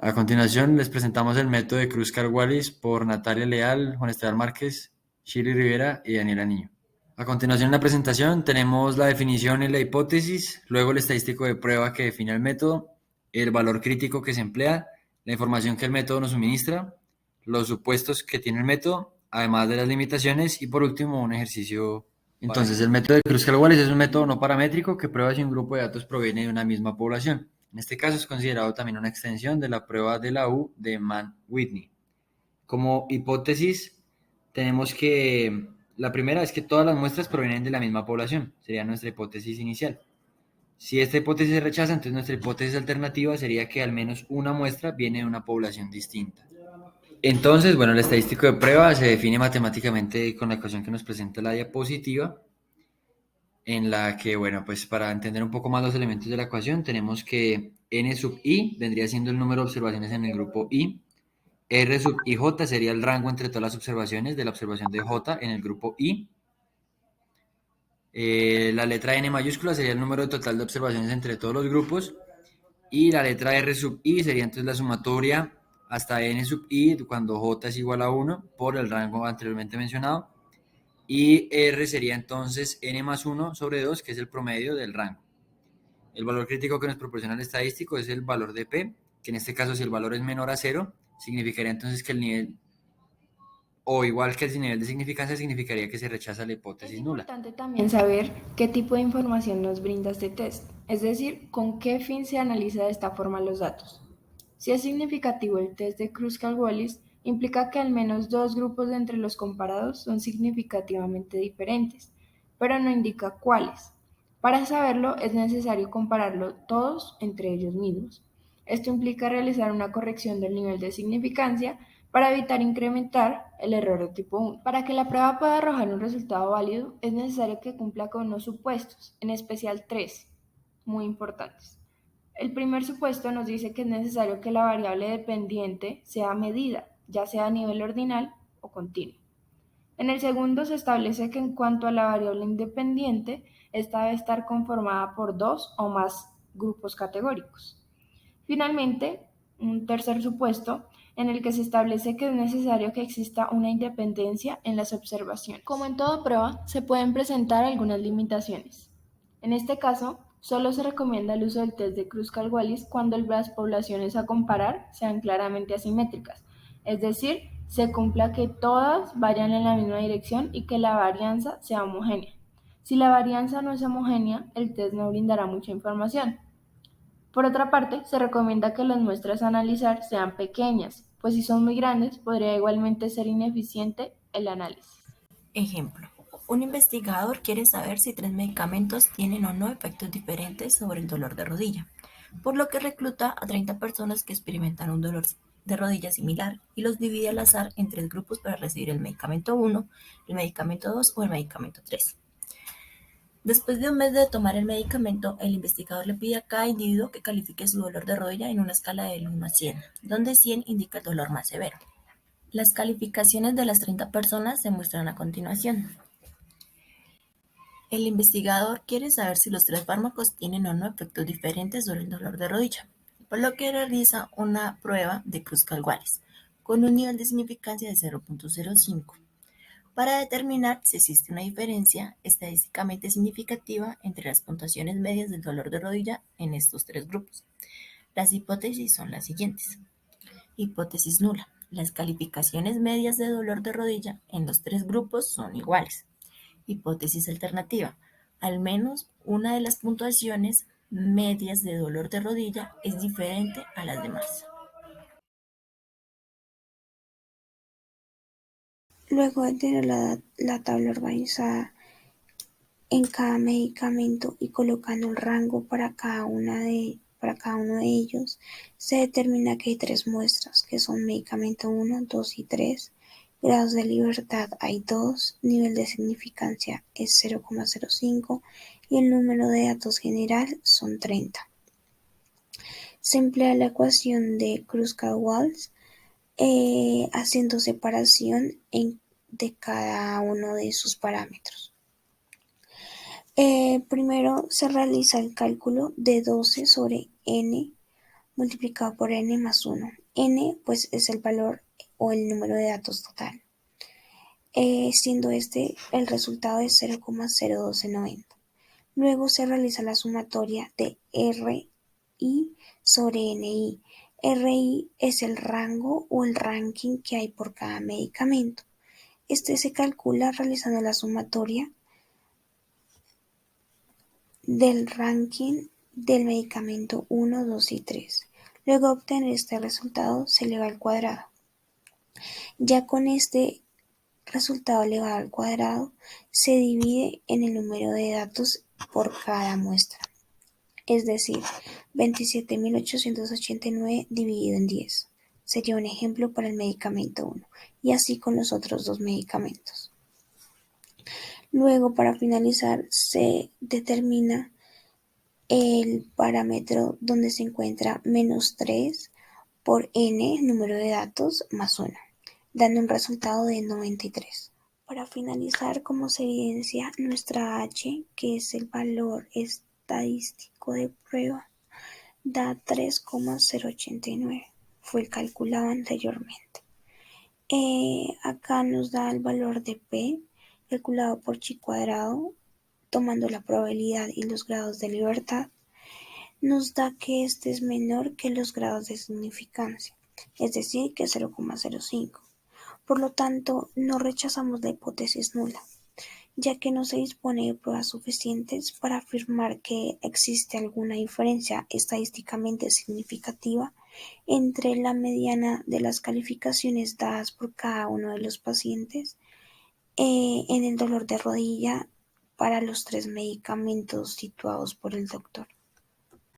A continuación, les presentamos el método de Kruskal-Wallis por Natalia Leal, Juan Esteban Márquez, Shirley Rivera y Daniela Niño. A continuación, en la presentación tenemos la definición y la hipótesis, luego el estadístico de prueba que define el método, el valor crítico que se emplea, la información que el método nos suministra, los supuestos que tiene el método, además de las limitaciones y por último un ejercicio. Entonces, el método de Kruskal-Wallis es un método no paramétrico que prueba si un grupo de datos proviene de una misma población. En este caso es considerado también una extensión de la prueba de la U de Mann-Whitney. Como hipótesis, tenemos que la primera es que todas las muestras provienen de la misma población, sería nuestra hipótesis inicial. Si esta hipótesis se rechaza, entonces nuestra hipótesis alternativa sería que al menos una muestra viene de una población distinta. Entonces, bueno, el estadístico de prueba se define matemáticamente con la ecuación que nos presenta la diapositiva, en la que, bueno, pues para entender un poco más los elementos de la ecuación, tenemos que n sub i vendría siendo el número de observaciones en el grupo i, r sub ij sería el rango entre todas las observaciones de la observación de j en el grupo i, la letra n mayúscula sería el número total de observaciones entre todos los grupos, y la letra r sub i sería entonces la sumatoria hasta n sub i cuando j es igual a 1 por el rango anteriormente mencionado, y R sería entonces n más 1 sobre 2, que es el promedio del rango. El valor crítico que nos proporciona el estadístico es el valor de P, que en este caso si el valor es menor a 0, significaría entonces que el nivel, o igual que el nivel de significancia, significaría que se rechaza la Es hipótesis nula. importante también saber qué tipo de información nos brinda este test, es decir, con qué fin se analiza de esta forma los datos. Si es significativo el test de Kruskal-Wallis, implica que al menos dos grupos de entre los comparados son significativamente diferentes, pero no indica cuáles. Para saberlo es necesario compararlo todos entre ellos mismos. Esto implica realizar una corrección del nivel de significancia para evitar incrementar el error de tipo 1. Para que la prueba pueda arrojar un resultado válido, es necesario que cumpla con unos supuestos, en especial tres, muy importantes. El primer supuesto nos dice que es necesario que la variable dependiente sea medida, ya sea a nivel ordinal o continuo. En el segundo se establece que en cuanto a la variable independiente, esta debe estar conformada por dos o más grupos categóricos. Finalmente, un tercer supuesto en el que se establece que es necesario que exista una independencia en las observaciones. Como en toda prueba, se pueden presentar algunas limitaciones. En este caso, solo se recomienda el uso del test de Kruskal-Wallis cuando las poblaciones a comparar sean claramente asimétricas, es decir, se cumpla que todas vayan en la misma dirección y que la varianza sea homogénea. Si la varianza no es homogénea, el test no brindará mucha información. Por otra parte, se recomienda que las muestras a analizar sean pequeñas, pues si son muy grandes podría igualmente ser ineficiente el análisis. Ejemplo, un investigador quiere saber si tres medicamentos tienen o no efectos diferentes sobre el dolor de rodilla, por lo que recluta a 30 personas que experimentan un dolor de rodilla similar y los divide al azar en tres grupos para recibir el medicamento 1, el medicamento 2 o el medicamento 3. Después de un mes de tomar el medicamento, el investigador le pide a cada individuo que califique su dolor de rodilla en una escala del 1 a 100, donde 100 indica el dolor más severo. Las calificaciones de las 30 personas se muestran a continuación. El investigador quiere saber si los tres fármacos tienen o no efectos diferentes sobre el dolor de rodilla, por lo que realiza una prueba de Kruskal-Wallis con un nivel de significancia de 0.05 para determinar si existe una diferencia estadísticamente significativa entre las puntuaciones medias del dolor de rodilla en estos tres grupos. Las hipótesis son las siguientes. Hipótesis nula. Las calificaciones medias de dolor de rodilla en los tres grupos son iguales. Hipótesis alternativa. Al menos una de las puntuaciones medias de dolor de rodilla es diferente a las demás. Luego de tener la tabla organizada en cada medicamento y colocando el rango para cada uno de ellos, se determina que hay tres muestras, que son medicamento 1, 2 y 3. Grados de libertad hay 2, nivel de significancia es 0,05 y el número de datos general son 30. Se emplea la ecuación de Kruskal-Wallis haciendo separación de cada uno de sus parámetros. Primero se realiza el cálculo de 12 sobre n multiplicado por n más 1. N pues es el valor o el número de datos total, siendo este el resultado de 0,01290. Luego se realiza la sumatoria de RI sobre NI. RI es el rango o el ranking que hay por cada medicamento. Este se calcula realizando la sumatoria del ranking del medicamento 1, 2 y 3. Luego de obtener este resultado se eleva al cuadrado. Ya con este resultado elevado al cuadrado se divide en el número de datos por cada muestra, es decir, 27.889 dividido en 10. Sería un ejemplo para el medicamento 1, y así con los otros dos medicamentos. Luego, para finalizar, se determina el parámetro donde se encuentra -3 por n, número de datos, más 1, dando un resultado de 93. Para finalizar, como se evidencia, nuestra h, que es el valor estadístico de prueba, da 3,089. Fue el calculado anteriormente. Acá nos da el valor de P, calculado por chi cuadrado, tomando la probabilidad y los grados de libertad. Nos da que este es menor que los grados de significancia, es decir, que 0,05. Por lo tanto, no rechazamos la hipótesis nula, ya que no se dispone de pruebas suficientes para afirmar que existe alguna diferencia estadísticamente significativa entre la mediana de las calificaciones dadas por cada uno de los pacientes en el dolor de rodilla para los tres medicamentos situados por el doctor.